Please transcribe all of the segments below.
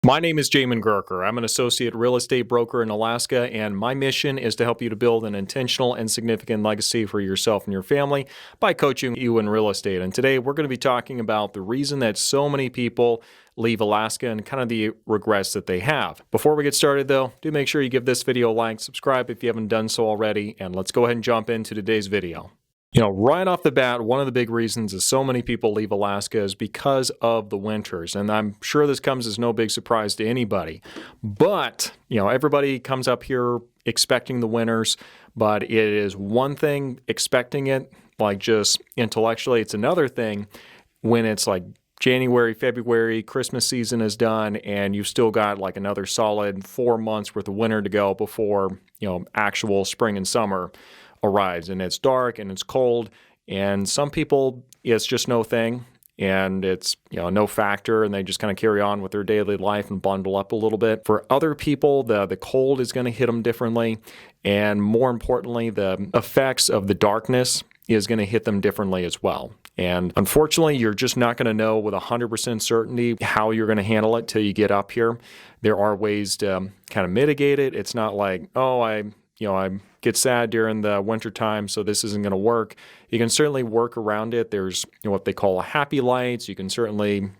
My name is Jamin Goecker. I'm an associate real estate broker in Alaska, and my mission is to help you to build an intentional and significant legacy for yourself and your family by coaching you in real estate. And today we're going to be talking about the reason that so many people leave Alaska and kind of the regrets that they have. Before we get started though, do make sure you give this video a like, subscribe if you haven't done so already, and let's go ahead and jump into today's video. Right off the bat, one of the big reasons is so many people leave Alaska is because of the winters. And I'm sure this comes as no big surprise to anybody. But, everybody comes up here expecting the winters, but it is one thing expecting it, like just intellectually. It's another thing when it's like January, February, Christmas season is done, and you've still got like another solid 4 months worth of winter to go before, actual spring and summer arrives, and it's dark and it's cold, and some people it's just no thing and it's no factor, and they just kind of carry on with their daily life and bundle up a little bit. For other people, the cold is going to hit them differently, and more importantly, the effects of the darkness is going to hit them differently as well. And unfortunately, you're just not going to know with 100% certainty how you're going to handle it till you get up here. There are ways to kind of mitigate it. It's not like, I get sad during the winter time, so this isn't going to work. You can certainly work around it. There's what they call happy lights. You can certainly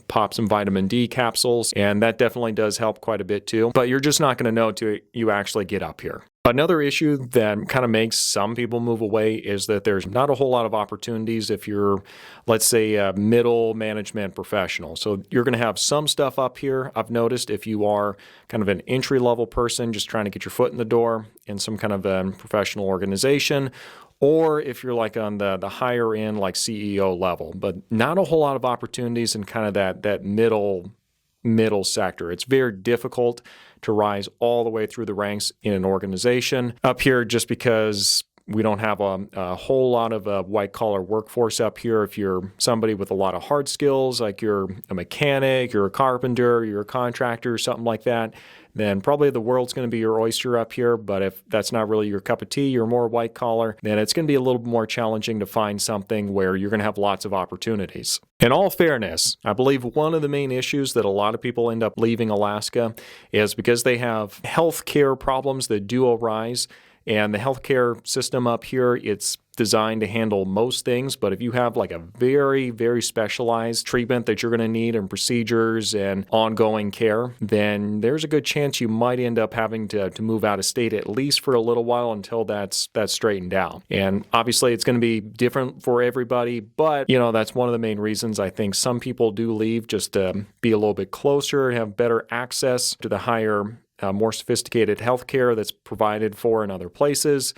pop some vitamin D capsules, and that definitely does help quite a bit too. But you're just not going to know till you actually get up here. Another issue that kind of makes some people move away is that there's not a whole lot of opportunities if you're, let's say, a middle management professional. So you're going to have some stuff up here. I've noticed if you are kind of an entry-level person just trying to get your foot in the door in some kind of a professional organization, or if you're like on the higher end, like CEO level, but not a whole lot of opportunities in kind of that middle sector. It's very difficult to rise all the way through the ranks in an organization up here just because we don't have a whole lot of a white-collar workforce up here. If you're somebody with a lot of hard skills, like you're a mechanic, you're a carpenter, you're a contractor, something like that, then probably the world's going to be your oyster up here. But if that's not really your cup of tea, you're more white-collar, then it's going to be a little more challenging to find something where you're going to have lots of opportunities. In all fairness, I believe one of the main issues that a lot of people end up leaving Alaska is because they have health care problems that do arise. And the healthcare system up here, it's designed to handle most things, but if you have like a very, very specialized treatment that you're going to need and procedures and ongoing care, then there's a good chance you might end up having to move out of state at least for a little while until that's straightened out. And obviously it's going to be different for everybody, but that's one of the main reasons I think some people do leave, just to be a little bit closer, have better access to the higher more sophisticated healthcare that's provided for in other places.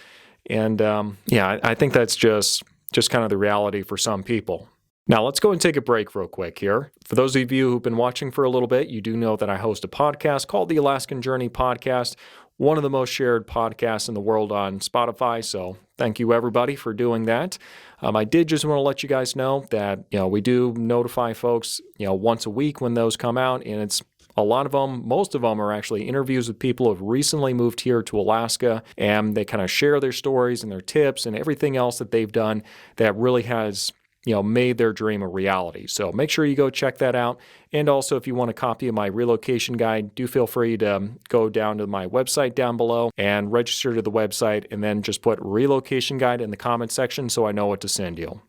And I think that's just kind of the reality for some people. Now, let's go and take a break real quick here. For those of you who've been watching for a little bit, you do know that I host a podcast called the Alaskan Journey Podcast, one of the most shared podcasts in the world on Spotify. So thank you, everybody, for doing that. I did just want to let you guys know that, we do notify folks, once a week when those come out, and it's a lot of them, most of them are actually interviews with people who have recently moved here to Alaska, and they kind of share their stories and their tips and everything else that they've done that really has, made their dream a reality. So make sure you go check that out. And also, if you want a copy of my relocation guide, do feel free to go down to my website down below and register to the website, and then just put relocation guide in the comment section so I know what to send you.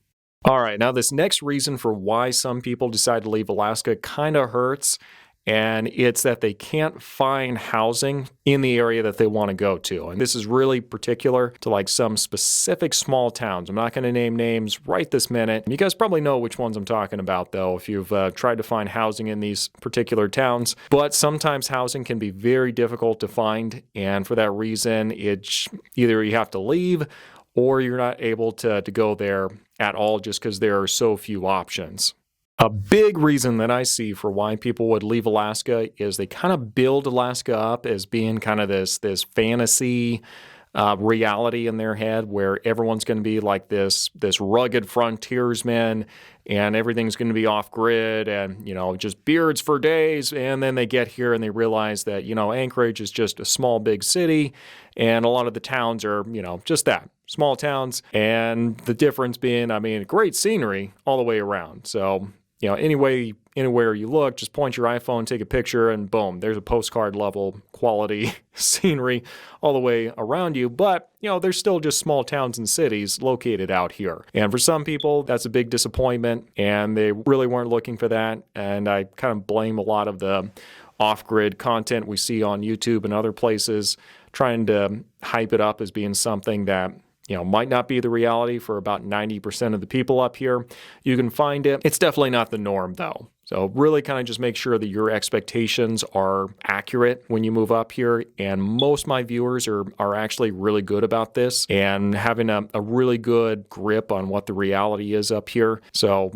All right, now this next reason for why some people decide to leave Alaska kind of hurts. And it's that they can't find housing in the area that they want to go to. And this is really particular to like some specific small towns. I'm not going to name names right this minute. You guys probably know which ones I'm talking about, though, if you've tried to find housing in these particular towns. But sometimes housing can be very difficult to find. And for that reason, it's either you have to leave or you're not able to go there at all just because there are so few options. A big reason that I see for why people would leave Alaska is they kind of build Alaska up as being kind of this fantasy reality in their head where everyone's going to be like this rugged frontiersman and everything's going to be off grid and, just beards for days. And then they get here and they realize that, Anchorage is just a small, big city. And a lot of the towns are, just that, small towns. And the difference being, great scenery all the way around. So, any way anywhere you look, just point your iPhone, take a picture, and boom, there's a postcard level quality scenery all the way around you. But, there's still just small towns and cities located out here. And for some people, that's a big disappointment, and they really weren't looking for that. And I kind of blame a lot of the off-grid content we see on YouTube and other places, trying to hype it up as being something that might not be the reality for about 90% of the people up here. You can find it. It's definitely not the norm, though. So really kind of just make sure that your expectations are accurate when you move up here. And most of my viewers are actually really good about this and having a really good grip on what the reality is up here. So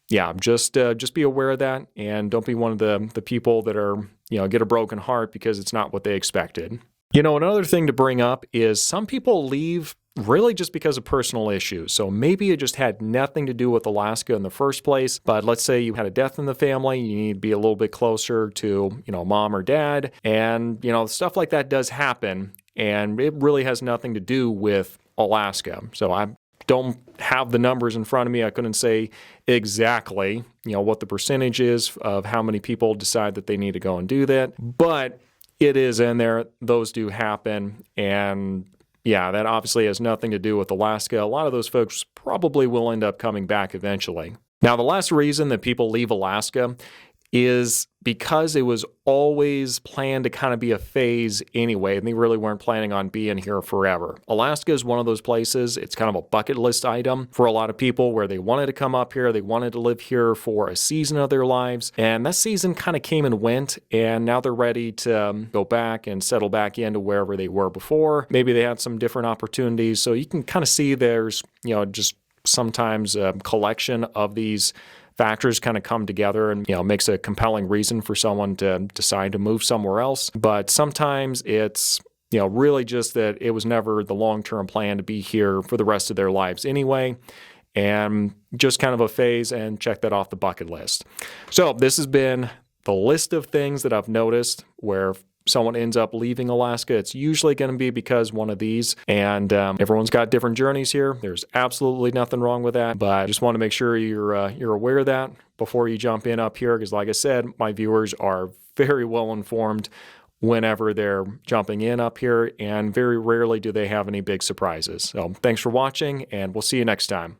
yeah, just be aware of that, and don't be one of the people that are, get a broken heart because it's not what they expected. Another thing to bring up is some people leave really just because of personal issues. So maybe it just had nothing to do with Alaska in the first place, but let's say you had a death in the family, you need to be a little bit closer to, mom or dad, and, stuff like that does happen, and it really has nothing to do with Alaska. So I don't have the numbers in front of me. I couldn't say exactly, what the percentage is of how many people decide that they need to go and do that, but it is in there. Those do happen, and yeah, that obviously has nothing to do with Alaska. A lot of those folks probably will end up coming back eventually. Now, the last reason that people leave Alaska is because it was always planned to kind of be a phase anyway, and they really weren't planning on being here forever. Alaska is one of those places, it's kind of a bucket list item for a lot of people where they wanted to come up here, they wanted to live here for a season of their lives, and that season kind of came and went, and now they're ready to go back and settle back into wherever they were before. Maybe they had some different opportunities, so you can kind of see there's, just sometimes a collection of these factors kind of come together and, makes a compelling reason for someone to decide to move somewhere else. But sometimes it's, really just that it was never the long-term plan to be here for the rest of their lives anyway, and just kind of a phase, and check that off the bucket list. So this has been the list of things that I've noticed where someone ends up leaving Alaska. It's usually going to be because one of these, and everyone's got different journeys here. There's absolutely nothing wrong with that, but I just want to make sure you're aware of that before you jump in up here, because like I said, my viewers are very well informed whenever they're jumping in up here, and very rarely do they have any big surprises. So thanks for watching, and we'll see you next time.